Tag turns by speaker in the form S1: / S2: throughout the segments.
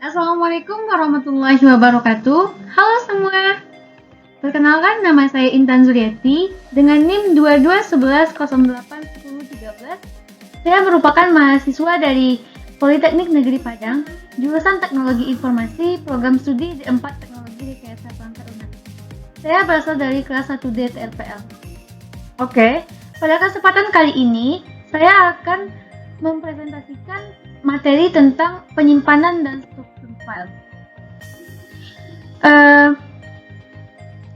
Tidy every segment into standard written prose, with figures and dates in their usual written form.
S1: Assalamualaikum warahmatullahi wabarakatuh. Halo semua. Perkenalkan, nama saya Intan Zuriati dengan NIM 2211081013. Saya merupakan mahasiswa dari Politeknik Negeri Padang, jurusan Teknologi Informasi, program studi D4 Teknologi Rekayasa Perangkat Lunak. Saya berasal dari kelas 1D TRPL. Oke, pada kesempatan kali ini saya akan mempresentasikan materi tentang penyimpanan dan struktur file.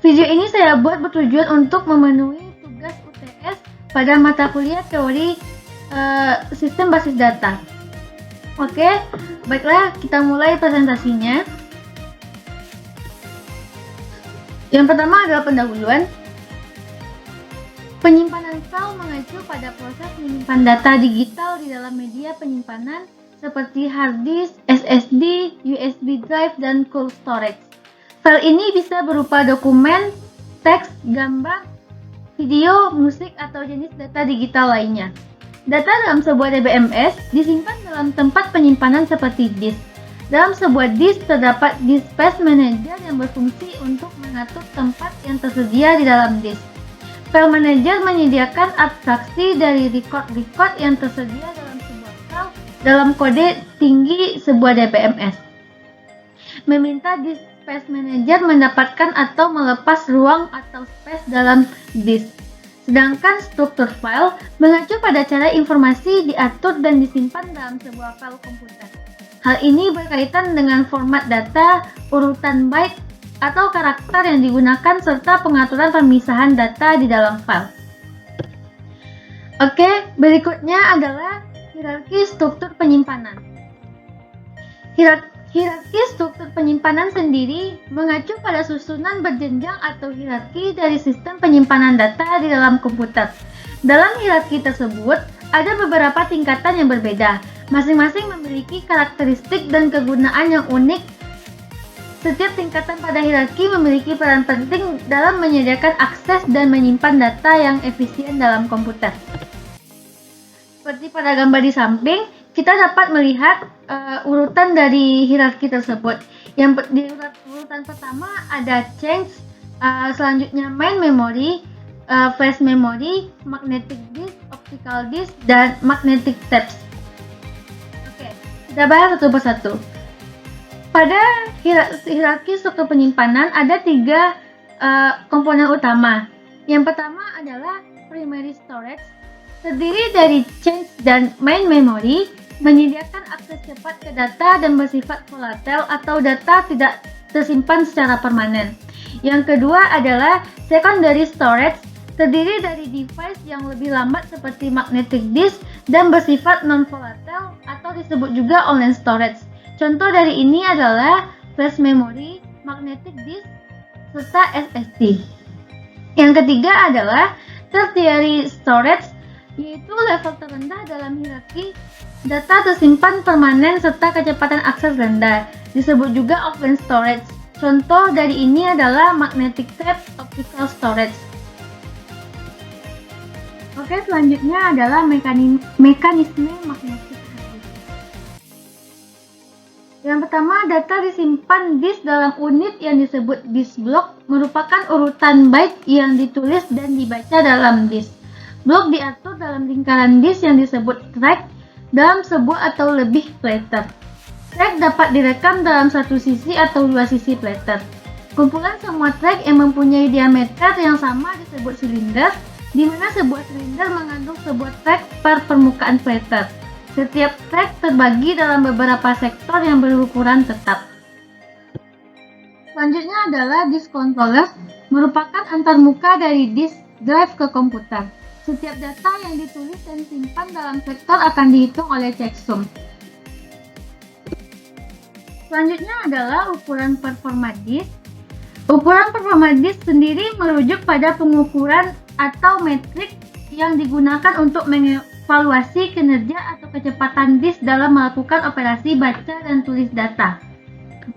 S1: Video ini saya buat bertujuan untuk memenuhi tugas UTS pada mata kuliah teori sistem basis data. Oke, baiklah kita mulai presentasinya. Yang pertama adalah pendahuluan. Penyimpanan file mengacu pada proses menyimpan data digital di dalam media penyimpanan seperti hard disk, SSD, USB drive, dan cold storage. File ini bisa berupa dokumen, teks, gambar, video, musik, atau jenis data digital lainnya. Data dalam sebuah DBMS disimpan dalam tempat penyimpanan seperti disk. Dalam sebuah disk terdapat disk space manager yang berfungsi untuk mengatur tempat yang tersedia di dalam disk. File manager menyediakan abstraksi dari record-record yang tersedia dalam sebuah file dalam kode tinggi sebuah DBMS. Meminta disk space manager mendapatkan atau melepas ruang atau space dalam disk. Sedangkan struktur file mengacu pada cara informasi diatur dan disimpan dalam sebuah file komputer. Hal ini berkaitan dengan format data, urutan byte, atau karakter yang digunakan serta pengaturan pemisahan data di dalam file. Oke, berikutnya adalah hierarki struktur penyimpanan. Hierarki struktur penyimpanan sendiri mengacu pada susunan berjenjang atau hierarki dari sistem penyimpanan data di dalam komputer. Dalam hierarki tersebut, ada beberapa tingkatan yang berbeda, masing-masing memiliki karakteristik dan kegunaan yang unik. Setiap tingkatan pada hierarki memiliki peran penting dalam menyediakan akses dan menyimpan data yang efisien dalam komputer. Seperti pada gambar di samping, kita dapat melihat urutan dari hierarki tersebut. Di urutan pertama ada change, selanjutnya main memory, flash memory, magnetic disk, optical disk, dan magnetic tapes. Oke, kita bahas satu persatu. Pada hierarki struktur penyimpanan ada tiga komponen utama. Yang pertama adalah primary storage, terdiri dari change dan main memory, menyediakan akses cepat ke data dan bersifat volatil atau data tidak tersimpan secara permanen. Yang kedua adalah secondary storage, terdiri dari device yang lebih lambat seperti magnetic disk dan bersifat non-volatile atau disebut juga online storage. Contoh dari ini adalah flash memory, magnetic disk, serta SSD. Yang ketiga adalah tertiary storage, yaitu level terendah dalam hierarki. Data tersimpan permanen serta kecepatan akses rendah, disebut juga offline storage. Contoh dari ini adalah magnetic tape, optical storage. Oke, selanjutnya adalah mekanisme magnetic. Yang pertama, data disimpan disk dalam unit yang disebut disk block, merupakan urutan byte yang ditulis dan dibaca dalam disk. Blok diatur dalam lingkaran disk yang disebut track dalam sebuah atau lebih platter. Track dapat direkam dalam satu sisi atau dua sisi platter. Kumpulan semua track yang mempunyai diameter yang sama disebut silinder, di mana sebuah silinder mengandung sebuah track per permukaan platter. Setiap track terbagi dalam beberapa sektor yang berukuran tetap. Selanjutnya adalah disk controller, merupakan antarmuka dari disk drive ke komputer. Setiap data yang ditulis dan simpan dalam sektor akan dihitung oleh checksum. Selanjutnya adalah ukuran performa disk. Ukuran performa disk sendiri merujuk pada pengukuran atau metrik yang digunakan untuk mengevaluasi kinerja atau kecepatan disk dalam melakukan operasi baca dan tulis data.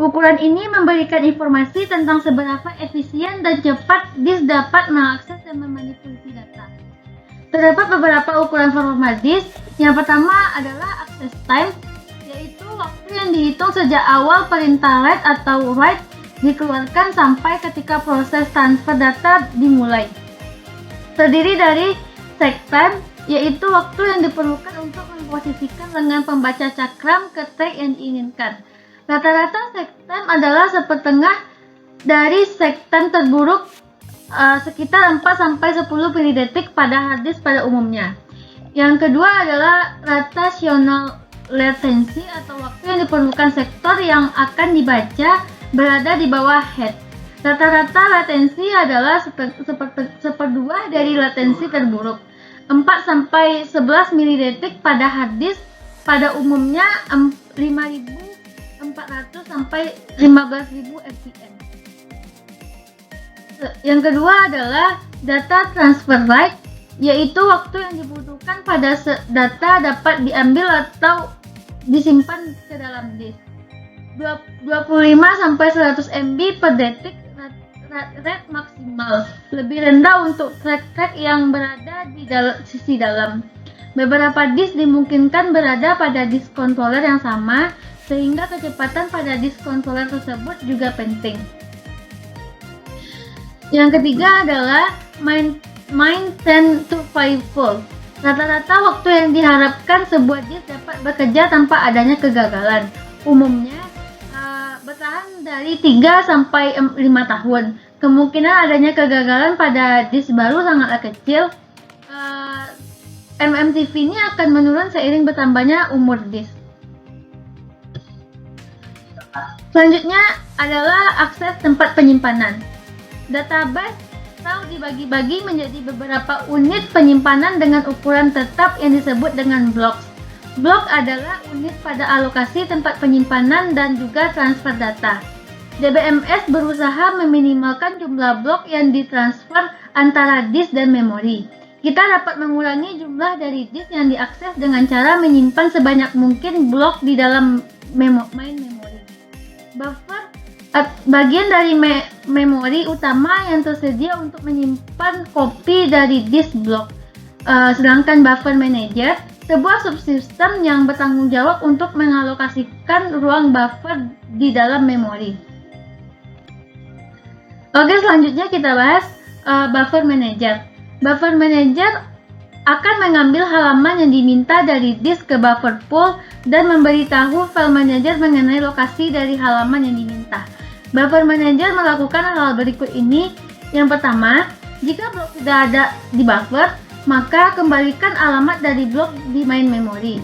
S1: Ukuran ini memberikan informasi tentang seberapa efisien dan cepat disk dapat mengakses dan memanipulasi data. Terdapat beberapa ukuran performa disk. Yang pertama adalah access time, yaitu waktu yang dihitung sejak awal perintah read atau write dikeluarkan sampai ketika proses transfer data dimulai. Terdiri dari cycle time, yaitu waktu yang diperlukan untuk memposisikan lengan pembaca cakram ke track yang diinginkan. Rata-rata cycle time adalah sepertengah dari cycle time terburuk, sekitar 4-10 milidetik pada hard disk pada umumnya. Yang kedua adalah rotational latency atau waktu yang diperlukan sektor yang akan dibaca berada di bawah head. Rata-rata latensi adalah seperdua dari latensi terburuk, 4-11 milidetik pada hard disk, pada umumnya 5400 sampai 15000 fps. Yang kedua adalah data transfer rate, yaitu waktu yang dibutuhkan pada data dapat diambil atau disimpan ke dalam disk. 25-100 MB per detik rate maksimal, lebih rendah untuk track-track yang berada di sisi dalam. Beberapa disk dimungkinkan berada pada disk controller yang sama, sehingga kecepatan pada disk controller tersebut juga penting. Yang ketiga adalah main 10 to 5 fold. Rata-rata waktu yang diharapkan sebuah disk dapat bekerja tanpa adanya kegagalan. Umumnya bertahan dari 3 sampai 5 tahun. Kemungkinan adanya kegagalan pada disk baru sangatlah kecil. MMTV ini akan menurun seiring bertambahnya umur disk. Selanjutnya adalah akses tempat penyimpanan. Database atau dibagi-bagi menjadi beberapa unit penyimpanan dengan ukuran tetap yang disebut dengan blocks. Blok adalah unit pada alokasi tempat penyimpanan dan juga transfer data. DBMS berusaha meminimalkan jumlah blok yang ditransfer antara disk dan memori. Kita dapat mengurangi jumlah dari disk yang diakses dengan cara menyimpan sebanyak mungkin blok di dalam main memory. Buffer bagian dari memori utama yang tersedia untuk menyimpan kopi dari disk blok. Sedangkan buffer manager, sebuah subsistem yang bertanggung jawab untuk mengalokasikan ruang buffer di dalam memori. Oke, selanjutnya kita bahas buffer manager. Buffer manager akan mengambil halaman yang diminta dari disk ke buffer pool dan memberitahu file manager mengenai lokasi dari halaman yang diminta. Buffer manager melakukan hal berikut ini. Yang pertama, jika blok tidak ada di buffer, maka kembalikan alamat dari blok di main memory.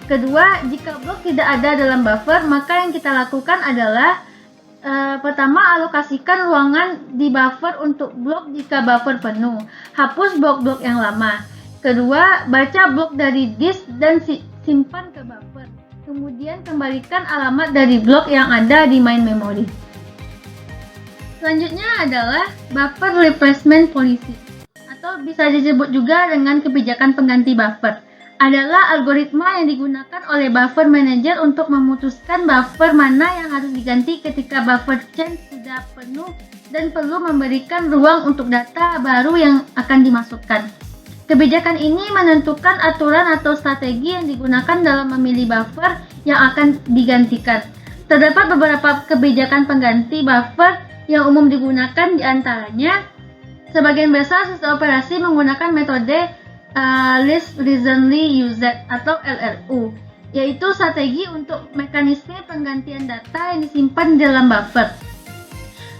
S1: Kedua, jika blok tidak ada dalam buffer, maka yang kita lakukan adalah pertama, alokasikan ruangan di buffer untuk blok jika buffer penuh. Hapus blok-blok yang lama. Kedua, baca blok dari disk dan simpan ke buffer. Kemudian kembalikan alamat dari blok yang ada di main memory. Selanjutnya adalah buffer replacement policy, atau bisa disebut juga dengan kebijakan pengganti buffer, adalah algoritma yang digunakan oleh buffer manager untuk memutuskan buffer mana yang harus diganti ketika buffer change sudah penuh dan perlu memberikan ruang untuk data baru yang akan dimasukkan. Kebijakan ini menentukan aturan atau strategi yang digunakan dalam memilih buffer yang akan digantikan. Terdapat beberapa kebijakan pengganti buffer yang umum digunakan, diantaranya sebagian besar sistem operasi menggunakan metode Least Recently Used atau LRU, yaitu strategi untuk mekanisme penggantian data yang disimpan di dalam buffer.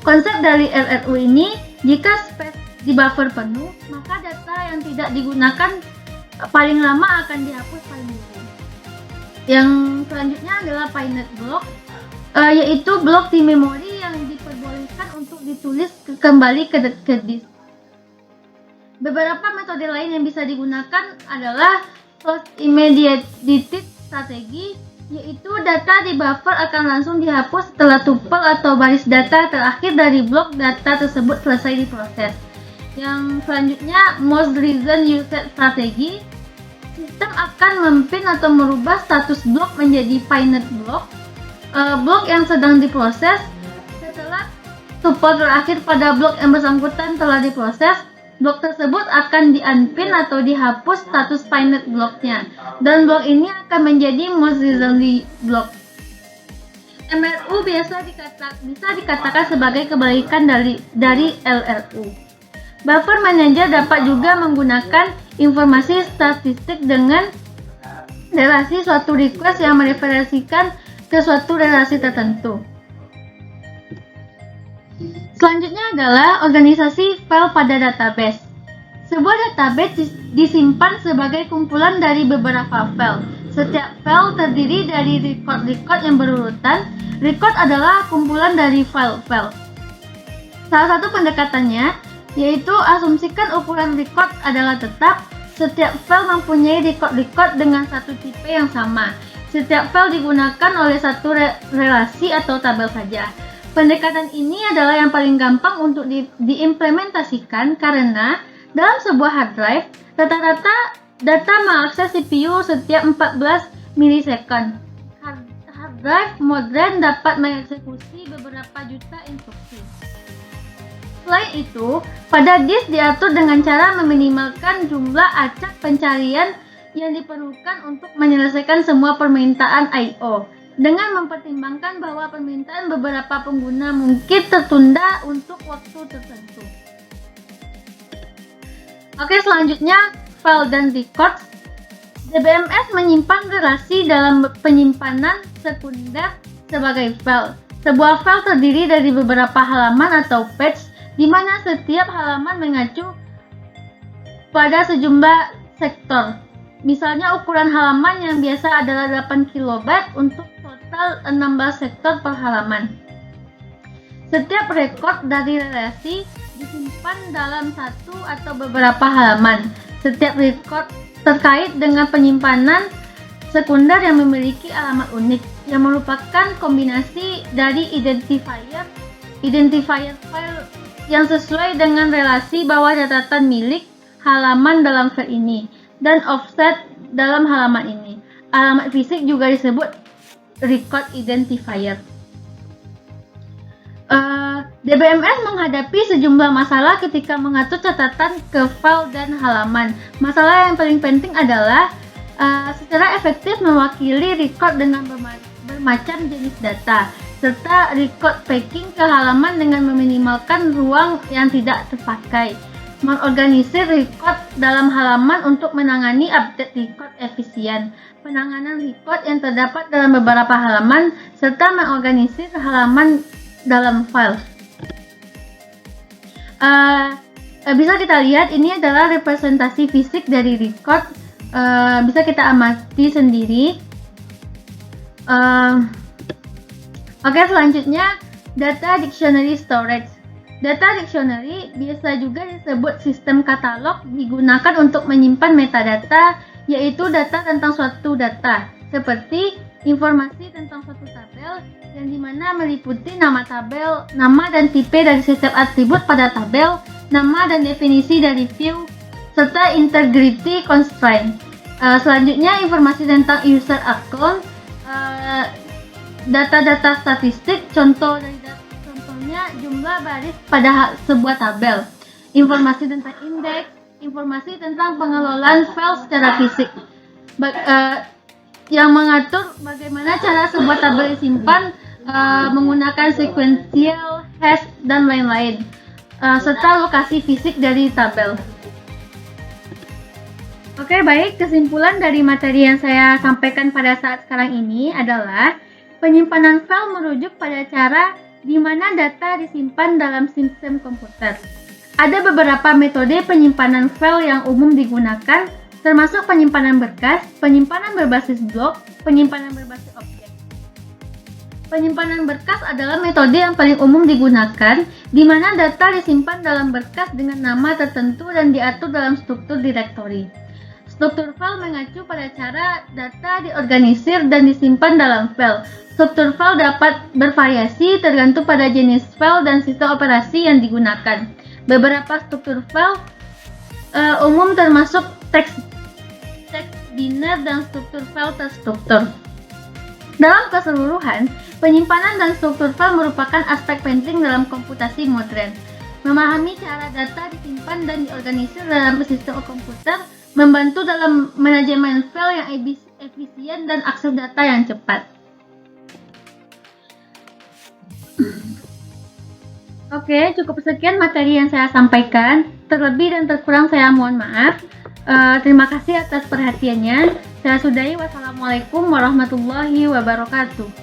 S1: Konsep dari LRU ini, jika space di buffer penuh, maka data yang tidak digunakan paling lama akan dihapus paling dulu. Yang selanjutnya adalah Pinet block, yaitu blok di memori yang diperbolehkan untuk ditulis kembali ke disk. Beberapa metode lain yang bisa digunakan adalah Post Immediate strategi, yaitu data di buffer akan langsung dihapus setelah tuple atau baris data terakhir dari blok data tersebut selesai diproses. Yang selanjutnya Most Recent Used strategi, sistem akan mempin atau merubah status blok menjadi Pinet block, blok yang sedang diproses. Setelah tuple terakhir pada blok yang bersangkutan telah diproses, blok tersebut akan di-unpin atau dihapus status Pinet bloknya, dan blok ini akan menjadi most recently block. bisa dikatakan sebagai kebalikan dari LRU. Buffer manager dapat juga menggunakan informasi statistik dengan relasi suatu request yang mereferensikan ke suatu relasi tertentu. Selanjutnya adalah organisasi file pada database. Sebuah database disimpan sebagai kumpulan dari beberapa file. Setiap file terdiri dari record-record yang berurutan. Record adalah kumpulan dari file-file. Salah satu pendekatannya yaitu asumsikan ukuran record adalah tetap. Setiap file mempunyai record-record dengan satu tipe yang sama. Setiap file digunakan oleh satu relasi atau tabel saja. Pendekatan ini adalah yang paling gampang untuk diimplementasikan karena dalam sebuah hard drive, rata-rata data mengakses CPU setiap 14 milisecond. Hard drive modern dapat mengeksekusi beberapa juta instruksi. Selain itu, pada disk diatur dengan cara meminimalkan jumlah acak pencarian yang diperlukan untuk menyelesaikan semua permintaan I/O, dengan mempertimbangkan bahwa permintaan beberapa pengguna mungkin tertunda untuk waktu tertentu. Oke, selanjutnya file dan records. DBMS menyimpan relasi dalam penyimpanan sekunder sebagai file. Sebuah file terdiri dari beberapa halaman atau page, di mana setiap halaman mengacu pada sejumlah sektor. Misalnya ukuran halaman yang biasa adalah 8 kilobyte untuk total 16 sektor per halaman. Setiap rekod dari relasi disimpan dalam satu atau beberapa halaman. Setiap rekod terkait dengan penyimpanan sekunder yang memiliki alamat unik, yang merupakan kombinasi dari identifier file yang sesuai dengan relasi bawah catatan milik halaman dalam file ini dan offset dalam halaman ini. Alamat fisik juga disebut record identifier. DBMS menghadapi sejumlah masalah ketika mengatur catatan ke file dan halaman. Masalah yang paling penting adalah secara efektif mewakili record dengan bermacam jenis data, serta record packing ke halaman dengan meminimalkan ruang yang tidak terpakai. Mengorganisir record dalam halaman untuk menangani update record efisien, penanganan record yang terdapat dalam beberapa halaman, serta mengorganisir halaman dalam file. Bisa kita lihat ini adalah representasi fisik dari record. Bisa kita amati sendiri. Oke, selanjutnya data dictionary storage. Data dictionary biasa juga disebut sistem katalog, digunakan untuk menyimpan metadata, yaitu data tentang suatu data, seperti informasi tentang suatu tabel yang dimana meliputi nama tabel, nama dan tipe dari setiap atribut pada tabel, nama dan definisi dari view, serta integrity constraint. Selanjutnya informasi tentang user account, data-data statistik, contohnya jumlah baris pada sebuah tabel, informasi tentang indeks, informasi tentang pengelolaan file secara fisik, yang mengatur bagaimana cara sebuah tabel disimpan menggunakan sequential, hash, dan lain-lain, serta lokasi fisik dari tabel. Oke, baik, kesimpulan dari materi yang saya sampaikan pada saat sekarang ini adalah penyimpanan file merujuk pada cara di mana data disimpan dalam sistem komputer. Ada beberapa metode penyimpanan file yang umum digunakan, termasuk penyimpanan berkas, penyimpanan berbasis blok, penyimpanan berbasis objek. Penyimpanan berkas adalah metode yang paling umum digunakan, di mana data disimpan dalam berkas dengan nama tertentu dan diatur dalam struktur direktori. Struktur file mengacu pada cara data diorganisir dan disimpan dalam file. Struktur file dapat bervariasi tergantung pada jenis file dan sistem operasi yang digunakan. Beberapa struktur file umum termasuk teks biner dan struktur file terstruktur. Dalam keseluruhan, penyimpanan dan struktur file merupakan aspek penting dalam komputasi modern. Memahami cara data disimpan dan diorganisir dalam sistem komputer membantu dalam manajemen file yang efisien dan akses data yang cepat. Oke, cukup sekian materi yang saya sampaikan. Terlebih dan terkurang saya mohon maaf. Terima kasih atas perhatiannya. Saya sudahi. Wassalamualaikum warahmatullahi wabarakatuh.